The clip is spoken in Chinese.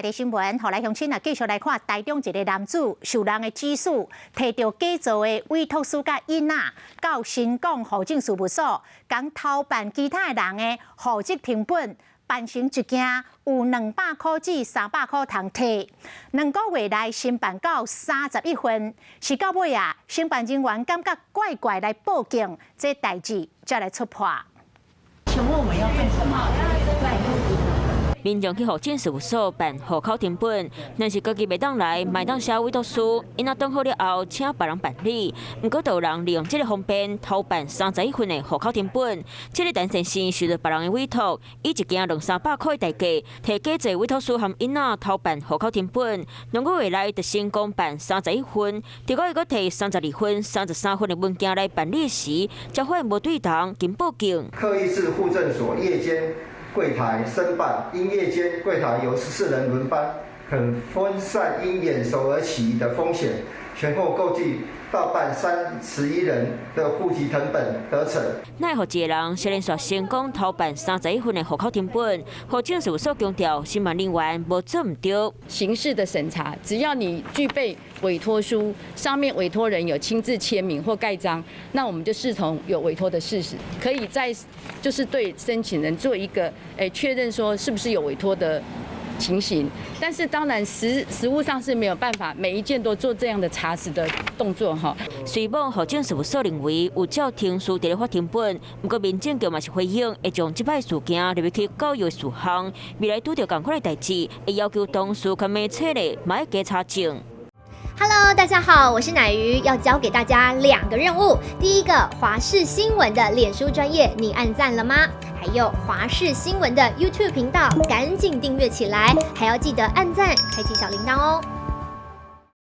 内地新闻，后来乡亲啊，继续来看台中一个男子受人的指使，摕到假造的委托书甲印仔，到新港户政事务所，将偷办其他人的户籍成本办成一件有200块至300块通摕，2个月内申办到31份，是到尾啊，申办人员感觉怪怪来报警，这代志才来出破。请问我们要办什么？民众去户政事务所办户口成本，若是家己袂当来，卖当写委托书，因若等好了后，请别人办理。毋过，有人利用这个方便偷办31份的户口成本。这个陈先生受到别人的委托，以一件200-300块的代价，摕假造委托书和印仔偷办户口成本，2个月内就成功办31份。结果伊阁摕32份、33份的文件来办理时，才发现无对同，经报警。刻意至户政所夜间柜台申办，因夜间柜台由14人轮班，可分散因眼熟而起的风险，前后共计到办31人的户籍成本得逞。奈何一个人接连续成功偷办31份的户口成本，户政事务所强调，申办人员无做唔对。刑事的审查，只要你具备委托书，上面委托人有亲自签名或盖章，那我们就视同有委托的事实，可以在就是对申请人做一个确认，说是不是有委托的情形。但是当然实务上是没有办法每一件都做这样的查实的动作哈。虽望户政事务所认为有照停书伫咧发成本，不过民政局嘛是回应，会将这摆事件入去教育事项，未来拄到同款的代志，会要求当事跟媒体咧，嘛要加查证。Hello， 大家好，我是乃瑜，要教给大家2个任务。第一个，华视新闻的脸书专页，你按赞了吗？还有华视新闻的 YouTube 频道，赶紧订阅起来，还要记得按赞，开启小铃铛哦。